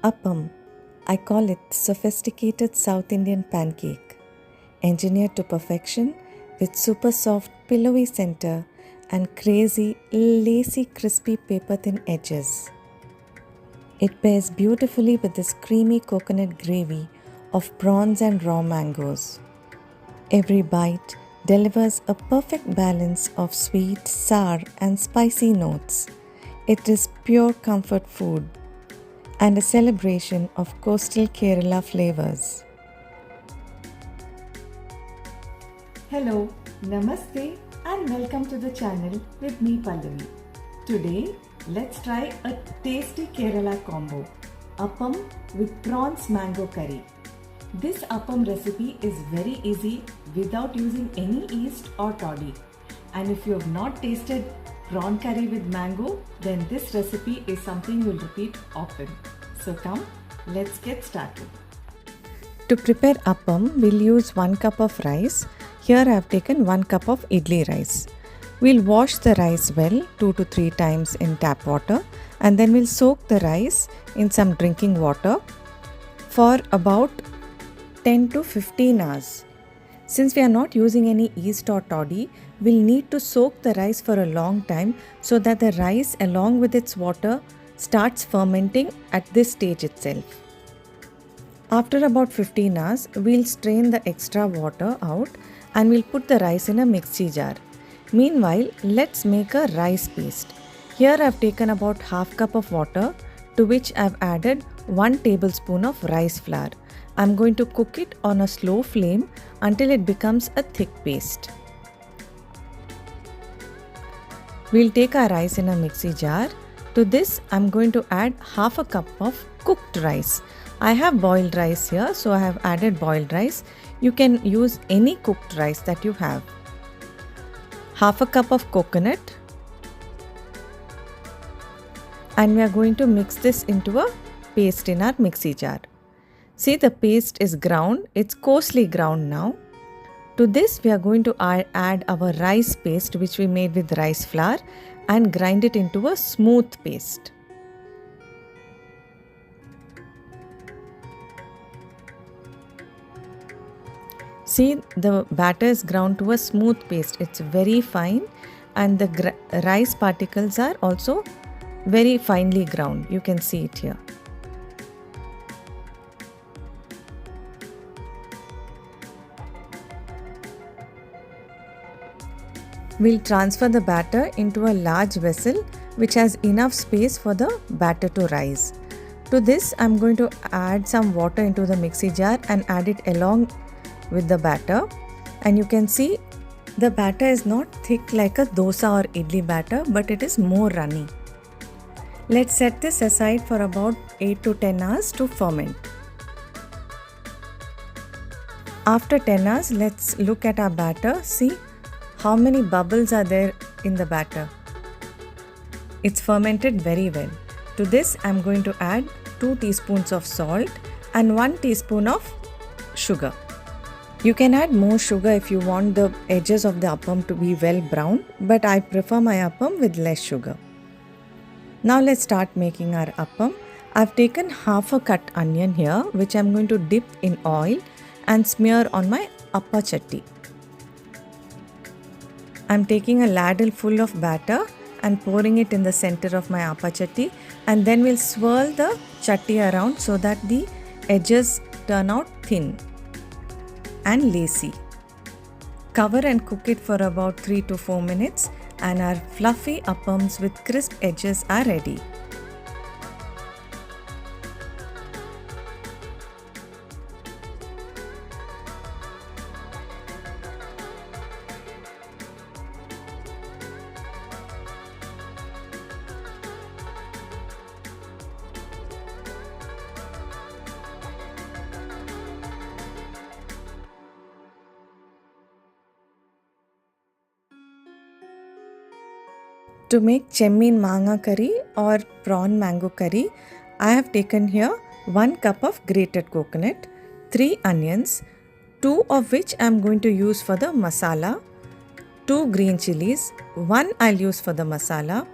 Appam. I call it sophisticated South Indian pancake, engineered to perfection with super soft pillowy center and crazy lacy crispy paper thin edges. It pairs beautifully with this creamy coconut gravy of prawns and raw mangoes. Every bite delivers a perfect balance of sweet, sour, and spicy notes. It is pure comfort food and a celebration of coastal Kerala flavors. Hello, Namaste, and welcome to the channel with me Pallavi. Today, let's try a tasty Kerala combo, Appam with prawns mango curry. This Appam recipe is very easy without using any yeast or toddy. And if you have not tasted prawn curry with mango, then this recipe is something you'll repeat often. So come, let's get started. To prepare appam, we'll use 1 cup of rice. Here I have taken 1 cup of idli rice. We'll wash the rice well 2 to 3 times in tap water, and then we'll soak the rice in some drinking water for about 10 to 15 hours. Since we are not using any yeast or toddy, we'll need to soak the rice for a long time so that the rice along with its water starts fermenting at this stage itself. After about 15 hours, we'll strain the extra water out and we'll put the rice in a mixie jar. Meanwhile, let's make a rice paste. Here I've taken about half cup of water, to which I've added 1 tablespoon of rice flour. I'm going to cook it on a slow flame until it becomes a thick paste. We'll take our rice in a mixie jar. To this, I'm going to add half a cup of cooked rice. I have boiled rice here, so I have added boiled rice. You can use any cooked rice that you have. Half a cup of coconut. And we are going to mix this into a paste in our mixie jar. See, the paste is ground. It's coarsely ground now. To this, we are going to add our rice paste, which we made with rice flour, and grind it into a smooth paste. See, the batter is ground to a smooth paste. It's very fine, and the rice particles are also very finely ground. You can see it here. We'll transfer the batter into a large vessel which has enough space for the batter to rise. To this, I'm going to add some water into the mixie jar and add it along with the batter. And you can see the batter is not thick like a dosa or idli batter, but it is more runny. Let's set this aside for about 8 to 10 hours to ferment. After 10 hours, let's look at our batter. See how many bubbles are there in the batter. It's fermented very well. To this, I'm going to add 2 teaspoons of salt and 1 teaspoon of sugar. You can add more sugar if you want the edges of the appam to be well brown, but I prefer my appam with less sugar. Now let's start making our appam. I've taken half a cut onion here, which I'm going to dip in oil and smear on my appa chatti. I'm taking a ladle full of batter and pouring it in the center of my appa chatti, and then we'll swirl the chatti around so that the edges turn out thin and lacy. Cover and cook it for about 3 to 4 minutes, and our fluffy appams with crisp edges are ready. To make chemmin manga curry or prawn mango curry, I have taken here 1 cup of grated coconut, 3 onions, 2 of which I am going to use for the masala, 2 green chilies, 1 I'll use for the masala,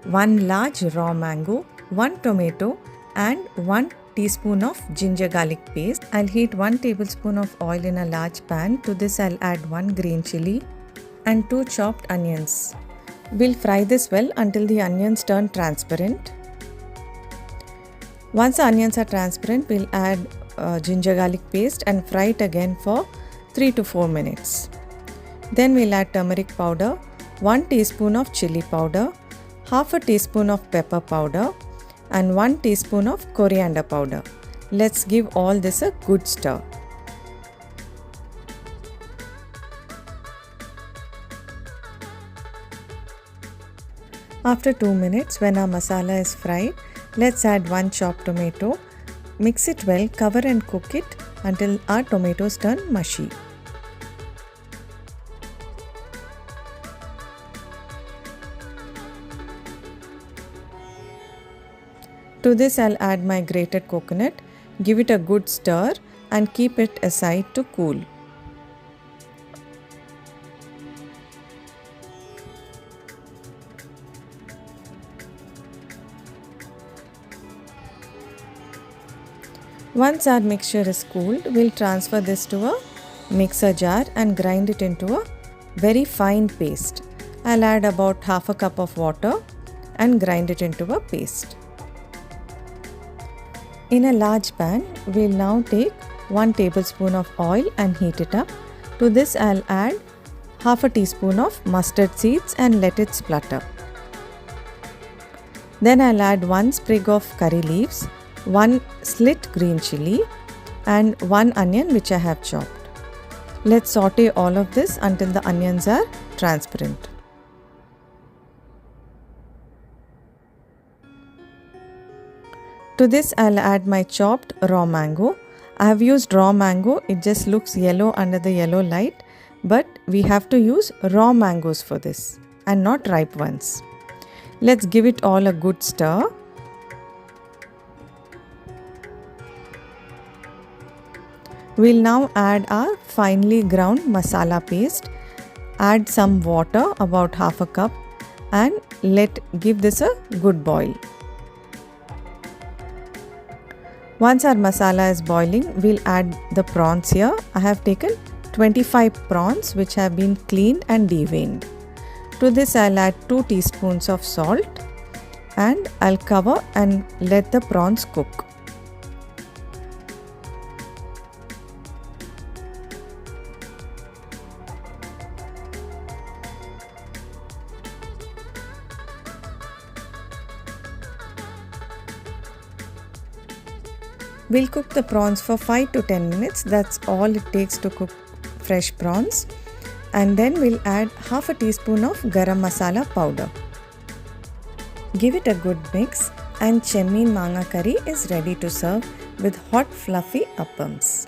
1 large raw mango, 1 tomato, and 1 teaspoon of ginger garlic paste. I'll heat 1 tablespoon of oil in a large pan. To this I'll add 1 green chilli and 2 chopped onions. We'll fry this well until the onions turn transparent. Once the onions are transparent, we'll add ginger garlic paste and fry it again for 3 to 4 minutes. Then we'll add turmeric powder, 1 teaspoon of chilli powder, half a teaspoon of pepper powder and 1 teaspoon of coriander powder. Let's give all this a good stir. After 2 minutes, when our masala is fried, let's add 1 chopped tomato. Mix it well, cover and cook it until our tomatoes turn mushy. To this I'll add my grated coconut, give it a good stir and keep it aside to cool. Once our mixture is cooled, we'll transfer this to a mixer jar and grind it into a very fine paste. I'll add about half a cup of water and grind it into a paste. In a large pan, we'll now take 1 tablespoon of oil and heat it up. To this I'll add half a teaspoon of mustard seeds and let it splutter. Then I'll add 1 sprig of curry leaves, 1 slit green chilli and 1 onion which I have chopped. Let's saute all of this until the onions are transparent. To this I'll add my chopped raw mango. I have used raw mango, it just looks yellow under the yellow light, but we have to use raw mangoes for this and not ripe ones. Let's give it all a good stir. We'll now add our finely ground masala paste. Add some water, about half a cup, and give this a good boil. Once our masala is boiling, we'll add the prawns here. I have taken 25 prawns which have been cleaned and deveined. To this I'll add 2 teaspoons of salt and I'll cover and let the prawns cook. We'll cook the prawns for 5 to 10 minutes. That's all it takes to cook fresh prawns. And then we'll add half a teaspoon of Garam Masala Pwd. Give it a good mix and Chemmin Manga curry is ready to serve with hot fluffy appams.